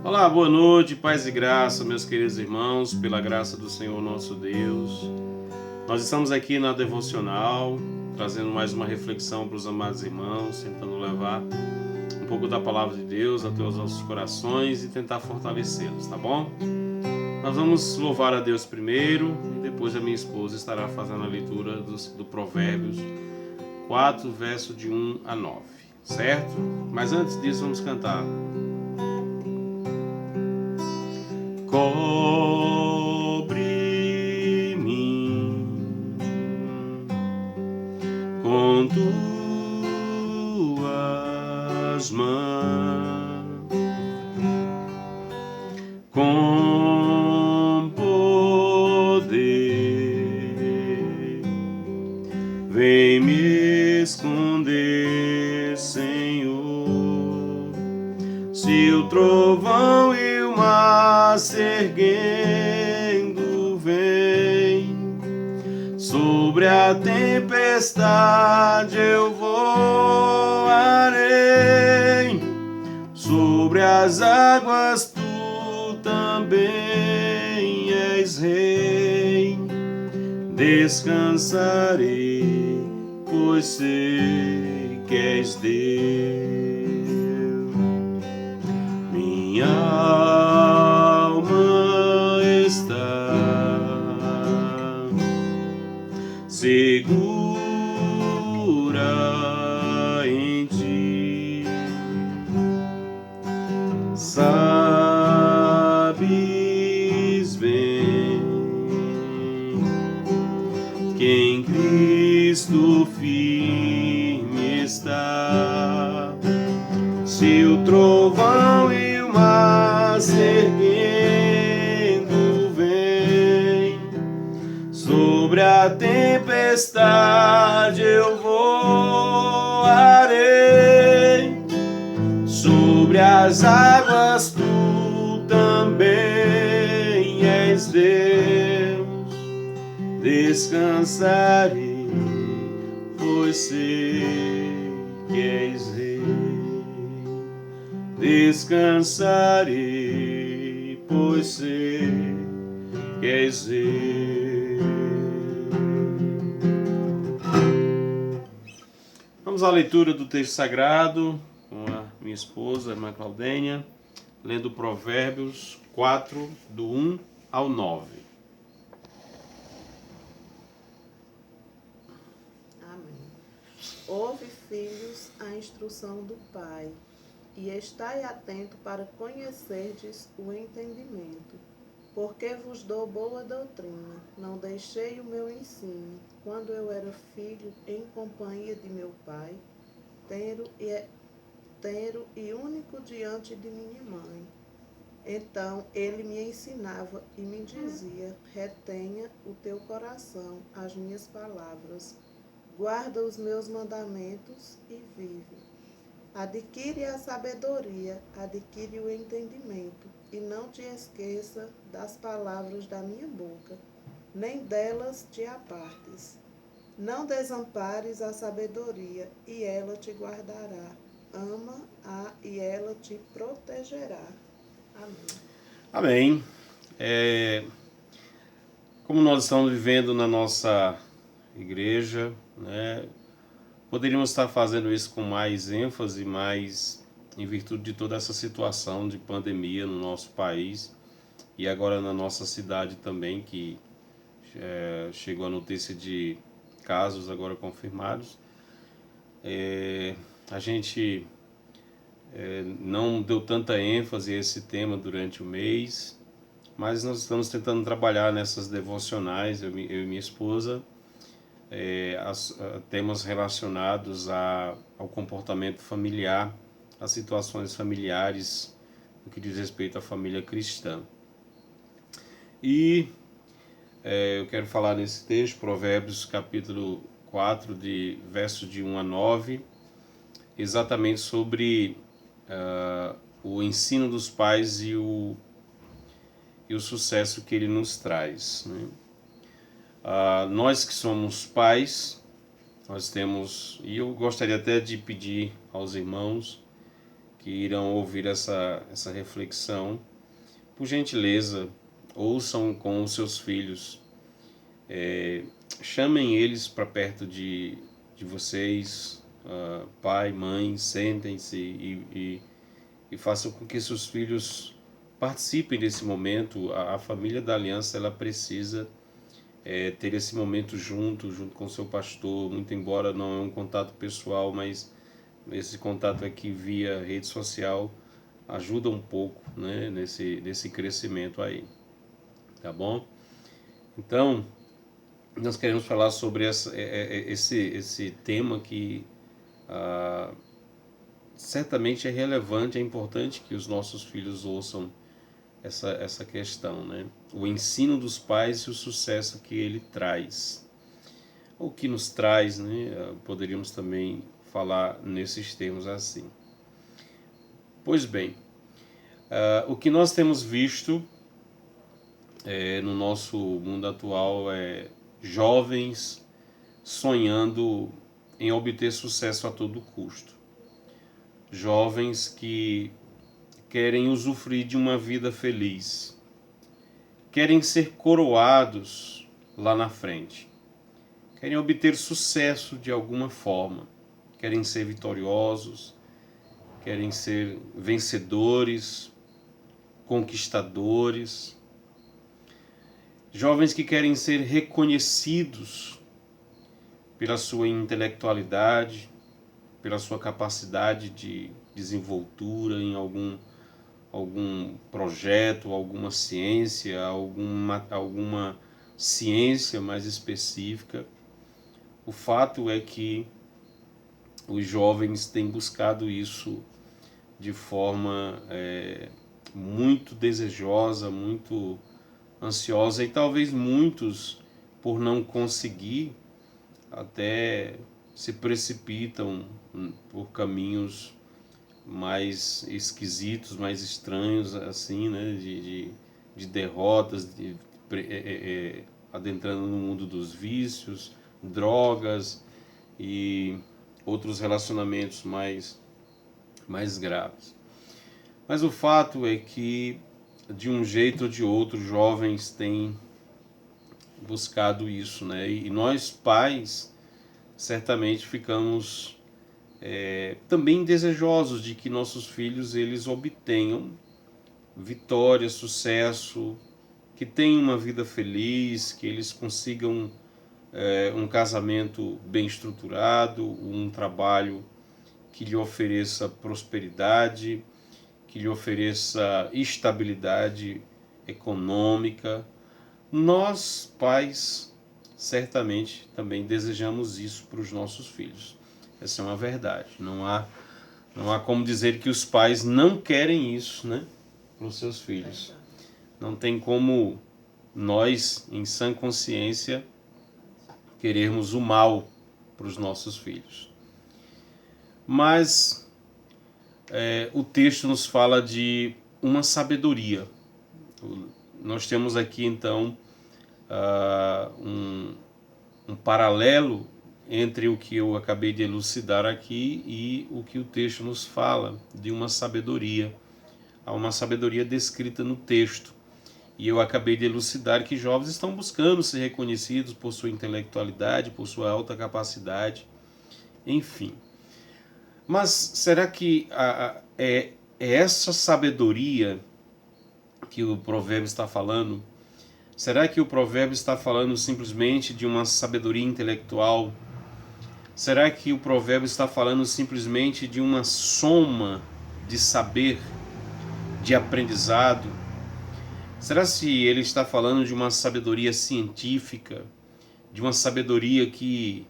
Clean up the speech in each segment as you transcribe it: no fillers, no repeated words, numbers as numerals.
Olá, boa noite, paz e graça, meus queridos irmãos, pela graça do Senhor nosso Deus. Nós estamos aqui na Devocional, trazendo mais uma reflexão para os amados irmãos, tentando levar um pouco da Palavra de Deus até os nossos corações e tentar fortalecê-los, tá bom? Nós vamos louvar a Deus primeiro e depois a minha esposa estará fazendo a leitura do Provérbios 4, verso de 1 a 9, certo? Mas antes disso vamos cantar. Cobre-me com tuas mãos, com poder, vem me esconder, Senhor, se o trovão e o mar se erguendo vem, sobre a tempestade eu voarei, sobre as águas tu também és rei, descansarei, pois sei que és Deus. Minha alma está segura em ti, sabes bem que em Cristo firme está, se o trovão e o mar se erguendo vem, sobre a tempestade eu voarei, sobre as águas tu também és Deus, descansarei, pois sei que és Rei, descansarei, pois sei que és Rei. Vamos à leitura do texto sagrado com a minha esposa, a irmã Claudênia, lendo Provérbios 4, do 1 ao 9. Amém. Ouve, filhos, a instrução do Pai, e estai atento para conhecerdes o entendimento. Porque vos dou boa doutrina, não deixei o meu ensino, quando eu era filho em companhia de meu pai, tenro e único diante de minha mãe. Então ele me ensinava e me dizia: retenha o teu coração as minhas palavras, guarda os meus mandamentos e vive. Adquire a sabedoria, adquire o entendimento, e não te esqueça das palavras da minha boca, nem delas te apartes. Não desampares a sabedoria, e ela te guardará. Ama-a, e ela te protegerá. Amém. Amém. Como nós estamos vivendo na nossa igreja, né, poderíamos estar fazendo isso com mais ênfase, mais em virtude de toda essa situação de pandemia no nosso país e agora na nossa cidade também, que chegou a notícia de casos agora confirmados. A gente não deu tanta ênfase a esse tema durante o mês, mas nós estamos tentando trabalhar nessas devocionais, eu e minha esposa, temas relacionados ao comportamento familiar, às situações familiares, no que diz respeito à família cristã. E eu quero falar nesse texto, Provérbios capítulo 4, de versos de 1 a 9, exatamente sobre o ensino dos pais e o sucesso que ele nos traz, né? Nós que somos pais, nós temos, e eu gostaria até de pedir aos irmãos que irão ouvir essa reflexão, por gentileza, ouçam com os seus filhos. Chamem eles para perto de vocês, pai, mãe, sentem-se e façam com que seus filhos participem desse momento. A família da Aliança, ela precisa ter esse momento junto com o seu pastor, muito embora não é um contato pessoal, mas esse contato aqui via rede social ajuda um pouco, né, nesse crescimento aí, tá bom? Então, nós queremos falar sobre esse tema que certamente é relevante, é importante que os nossos filhos ouçam essa questão, né? O ensino dos pais e o sucesso que ele traz. O que nos traz, né? Poderíamos também falar nesses termos assim. Pois bem, o que nós temos visto no nosso mundo atual é jovens sonhando em obter sucesso a todo custo. Jovens que querem usufruir de uma vida feliz, querem ser coroados lá na frente, querem obter sucesso de alguma forma, querem ser vitoriosos, querem ser vencedores, conquistadores, jovens que querem ser reconhecidos pela sua intelectualidade, pela sua capacidade de desenvoltura em algum projeto, alguma ciência, alguma ciência mais específica. O fato é que os jovens têm buscado isso de forma muito desejosa, muito ansiosa, e talvez muitos, por não conseguir, até se precipitam por caminhos mais esquisitos, mais estranhos, assim, né, de derrotas, adentrando no mundo dos vícios, drogas e outros relacionamentos mais graves. Mas o fato é que, de um jeito ou de outro, jovens têm buscado isso, né? E nós, pais, certamente ficamos também desejosos de que nossos filhos eles obtenham vitória, sucesso, que tenham uma vida feliz, que eles consigam um casamento bem estruturado, um trabalho que lhe ofereça prosperidade, que lhe ofereça estabilidade econômica. Nós, pais, certamente também desejamos isso para os nossos filhos. Essa é uma verdade. Não há como dizer que os pais não querem isso, né, para os seus filhos. Não tem como nós, em sã consciência, querermos o mal para os nossos filhos. Mas o texto nos fala de uma sabedoria. Nós temos aqui, então, um paralelo entre o que eu acabei de elucidar aqui e o que o texto nos fala de uma sabedoria. Há uma sabedoria descrita no texto. E eu acabei de elucidar que jovens estão buscando ser reconhecidos por sua intelectualidade, por sua alta capacidade, enfim. Mas será que é essa sabedoria que o provérbio está falando? Será que o provérbio está falando simplesmente de uma sabedoria intelectual? Será que o provérbio está falando simplesmente de uma soma de saber, de aprendizado? Será se ele está falando de uma sabedoria científica, de uma sabedoria que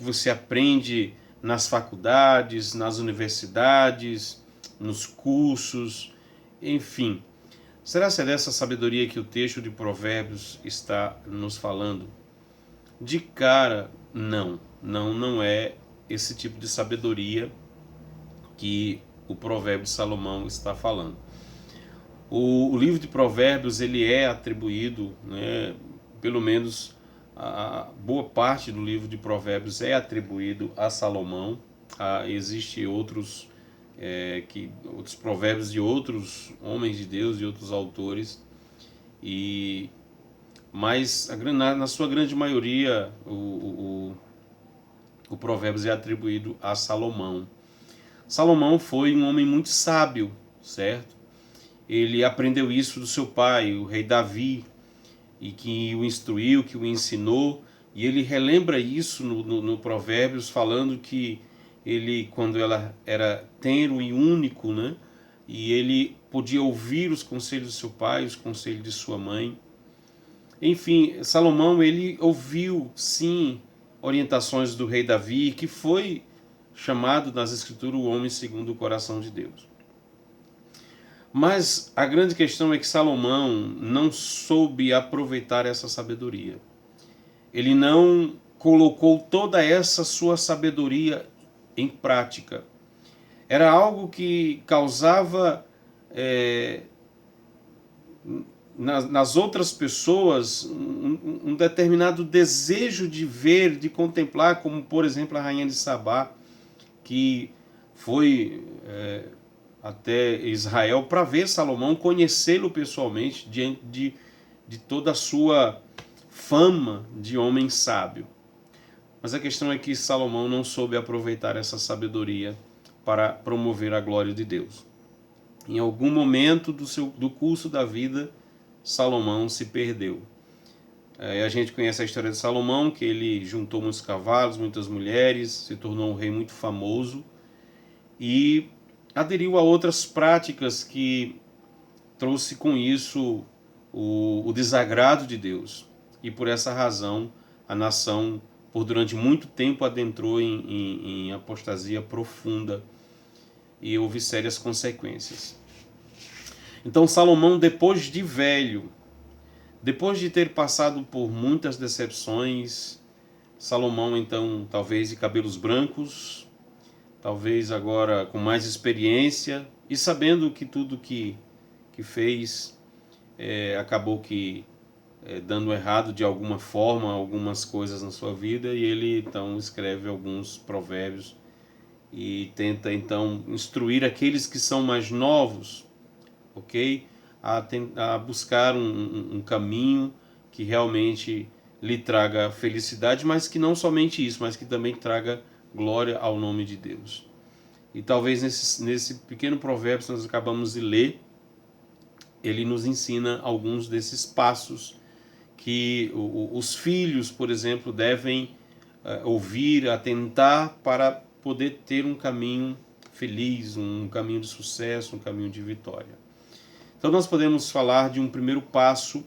você aprende nas faculdades, nas universidades, nos cursos, enfim? Será se é dessa sabedoria que o texto de Provérbios está nos falando? De cara, não é esse tipo de sabedoria que o provérbio de Salomão está falando. O livro de Provérbios ele é atribuído, né, pelo menos a boa parte do livro de Provérbios é atribuído a Salomão. Existem outros que outros provérbios de outros homens de Deus e outros autores, mas na sua grande maioria o Provérbios é atribuído a Salomão. Salomão foi um homem muito sábio, certo? Ele aprendeu isso do seu pai, o rei Davi, e que o instruiu, que o ensinou, e ele relembra isso no Provérbios, falando que ele, quando ela era tenro e único, né? E ele podia ouvir os conselhos do seu pai, os conselhos de sua mãe. Enfim, Salomão, ele ouviu, sim, orientações do rei Davi, que foi chamado nas Escrituras o homem segundo o coração de Deus. Mas a grande questão é que Salomão não soube aproveitar essa sabedoria. Ele não colocou toda essa sua sabedoria em prática. Era algo que causava nas outras pessoas um determinado desejo de ver, de contemplar, como por exemplo a rainha de Sabá, que foi até Israel para ver Salomão, conhecê-lo pessoalmente, diante de toda a sua fama de homem sábio. Mas a questão é que Salomão não soube aproveitar essa sabedoria para promover a glória de Deus. Em algum momento do curso da vida, Salomão se perdeu. A gente conhece a história de Salomão, que ele juntou muitos cavalos, muitas mulheres, se tornou um rei muito famoso e aderiu a outras práticas que trouxe com isso o desagrado de Deus. E por essa razão, a nação, por durante muito tempo, adentrou em apostasia profunda e houve sérias consequências. Então Salomão, depois de velho, depois de ter passado por muitas decepções, Salomão então, talvez de cabelos brancos, talvez agora com mais experiência e sabendo que tudo que fez acabou dando errado de alguma forma, algumas coisas na sua vida, e ele então escreve alguns provérbios e tenta então instruir aqueles que são mais novos, ok? A buscar um caminho que realmente lhe traga felicidade, mas que não somente isso, mas que também traga glória ao nome de Deus. E talvez nesse pequeno provérbio que nós acabamos de ler, ele nos ensina alguns desses passos que os filhos, por exemplo, devem ouvir, atentar para poder ter um caminho feliz, um caminho de sucesso, um caminho de vitória. Então nós podemos falar de um primeiro passo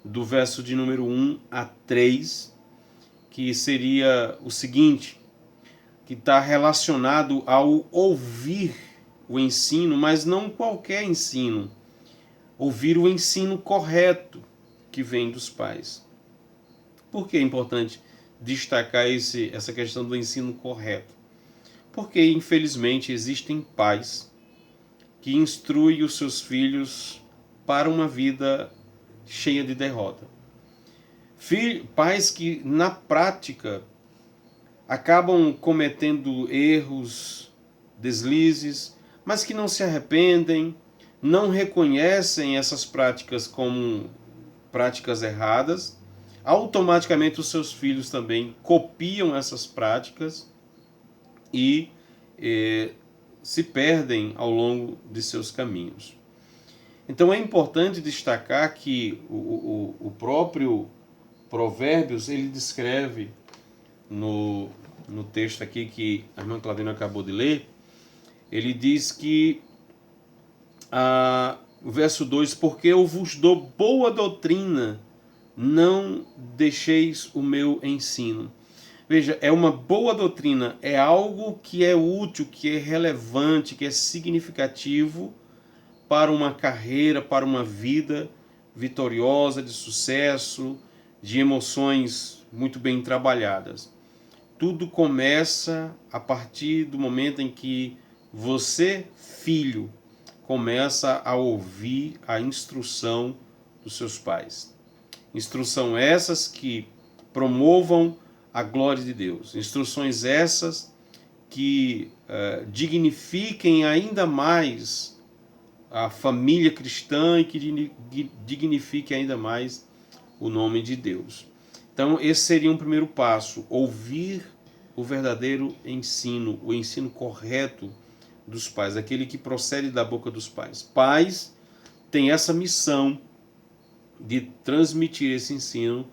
do verso de número 1 a 3, que seria o seguinte, que está relacionado ao ouvir o ensino, mas não qualquer ensino. Ouvir o ensino correto que vem dos pais. Por que é importante destacar essa questão do ensino correto? Porque, infelizmente, existem pais que instruem os seus filhos para uma vida cheia de derrota. Pais que, na prática, acabam cometendo erros, deslizes, mas que não se arrependem, não reconhecem essas práticas como práticas erradas, automaticamente os seus filhos também copiam essas práticas e se perdem ao longo de seus caminhos. Então é importante destacar que o próprio Provérbios, ele descreve no texto aqui que a irmã Claudina acabou de ler, ele diz que o verso 2, porque eu vos dou boa doutrina, não deixeis o meu ensino. Veja, é uma boa doutrina, é algo que é útil, que é relevante, que é significativo para uma carreira, para uma vida vitoriosa, de sucesso, de emoções muito bem trabalhadas. Tudo começa a partir do momento em que você, filho, começa a ouvir a instrução dos seus pais. Instrução essas que promovam a glória de Deus. Instruções essas que dignifiquem ainda mais a família cristã e que dignifique ainda mais o nome de Deus. Então, esse seria um primeiro passo: ouvir o verdadeiro ensino, o ensino correto dos pais, aquele que procede da boca dos pais. Pais têm essa missão de transmitir esse ensino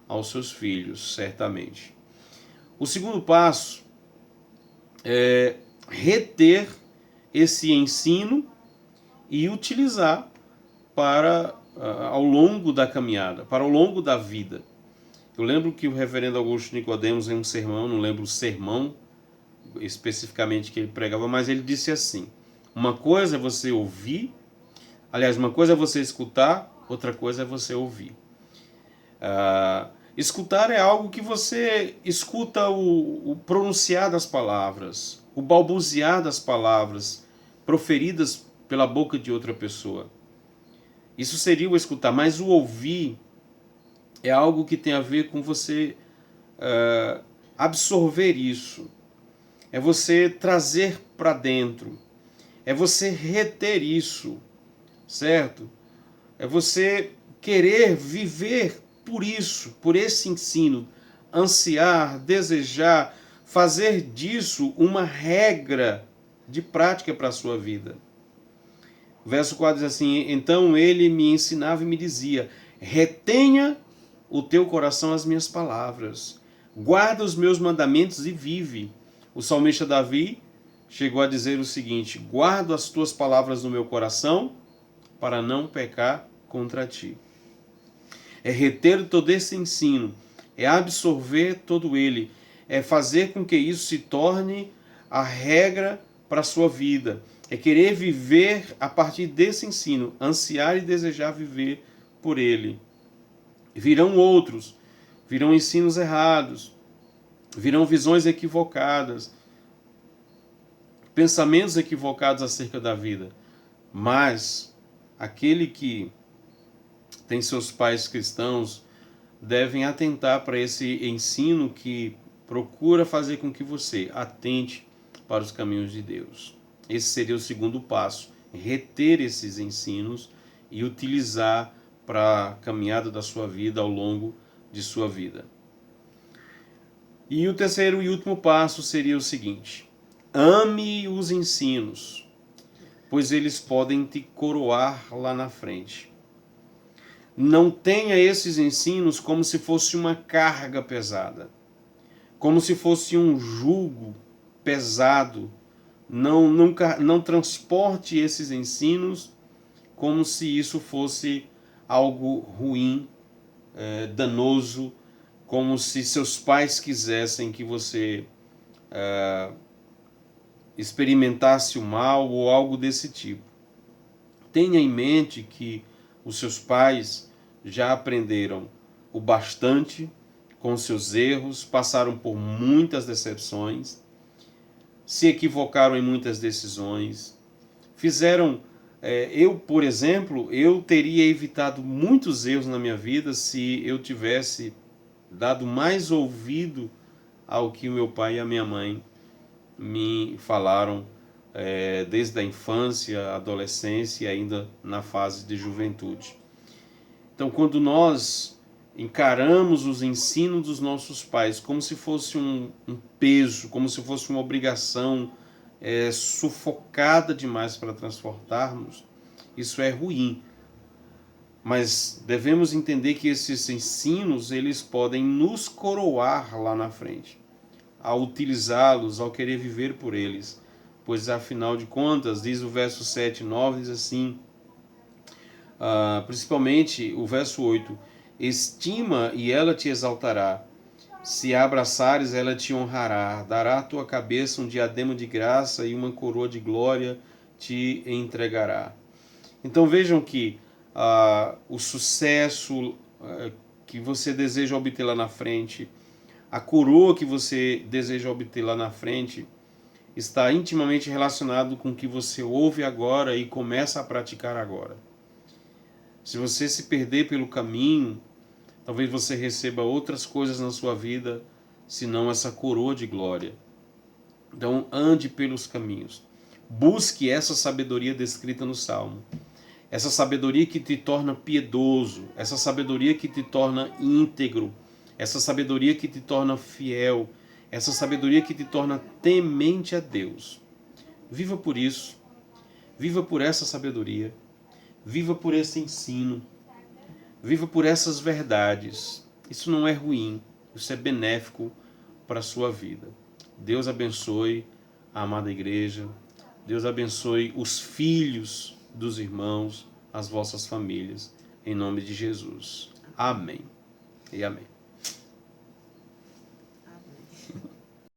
aos seus filhos, certamente. O segundo passo é reter esse ensino e utilizar para ao longo da caminhada, para ao longo da vida. Eu lembro que o reverendo Augusto Nicodemos, em um sermão, não lembro o sermão especificamente que ele pregava, mas ele disse assim: uma coisa é você ouvir, aliás, uma coisa é você escutar, outra coisa é você ouvir. Escutar é algo que você escuta o pronunciar das palavras, o balbuciar das palavras proferidas pela boca de outra pessoa. Isso seria o escutar, mas o ouvir é algo que tem a ver com você absorver isso. É você trazer para dentro. É você reter isso, certo? É você querer viver por isso, por esse ensino, ansiar, desejar, fazer disso uma regra de prática para a sua vida. O verso 4 diz assim: então ele me ensinava e me dizia: retenha o teu coração as minhas palavras, guarda os meus mandamentos e vive. O salmista Davi chegou a dizer o seguinte: guardo as tuas palavras no meu coração para não pecar contra ti. É reter todo esse ensino, é absorver todo ele, é fazer com que isso se torne a regra para a sua vida, é querer viver a partir desse ensino, ansiar e desejar viver por ele. Virão outros, virão ensinos errados, virão visões equivocadas, pensamentos equivocados acerca da vida, mas aquele que tem seus pais cristãos devem atentar para esse ensino que procura fazer com que você atente para os caminhos de Deus. Esse seria o segundo passo: reter esses ensinos e utilizar para a caminhada da sua vida ao longo de sua vida. E o terceiro e último passo seria o seguinte: ame os ensinos, pois eles podem te coroar lá na frente. Não tenha esses ensinos como se fosse uma carga pesada, como se fosse um jugo pesado. Não transporte esses ensinos como se isso fosse algo ruim, danoso, como se seus pais quisessem que você experimentasse o mal ou algo desse tipo. Tenha em mente que os seus pais já aprenderam o bastante com seus erros, passaram por muitas decepções, se equivocaram em muitas decisões, fizeram... eu, por exemplo, eu teria evitado muitos erros na minha vida se eu tivesse dado mais ouvido ao que o meu pai e a minha mãe me falaram desde a infância, adolescência e ainda na fase de juventude. Então, quando nós encaramos os ensinos dos nossos pais como se fosse um peso, como se fosse uma obrigação sufocada demais para transportarmos, isso é ruim. Mas devemos entender que esses ensinos, eles podem nos coroar lá na frente, ao utilizá-los, ao querer viver por eles. Pois, afinal de contas, diz o verso 7 e 9, diz assim, principalmente o verso 8, estima e ela te exaltará, se a abraçares ela te honrará, dará à tua cabeça um diadema de graça e uma coroa de glória te entregará. Então vejam que o sucesso que você deseja obter lá na frente, a coroa que você deseja obter lá na frente, está intimamente relacionado com o que você ouve agora e começa a praticar agora. Se você se perder pelo caminho, talvez você receba outras coisas na sua vida, senão essa coroa de glória. Então, ande pelos caminhos. Busque essa sabedoria descrita no Salmo. Essa sabedoria que te torna piedoso, essa sabedoria que te torna íntegro, essa sabedoria que te torna fiel, essa sabedoria que te torna temente a Deus. Viva por isso, viva por essa sabedoria, viva por esse ensino, viva por essas verdades. Isso não é ruim, isso é benéfico para a sua vida. Deus abençoe a amada igreja, Deus abençoe os filhos dos irmãos, as vossas famílias, em nome de Jesus. Amém e amém.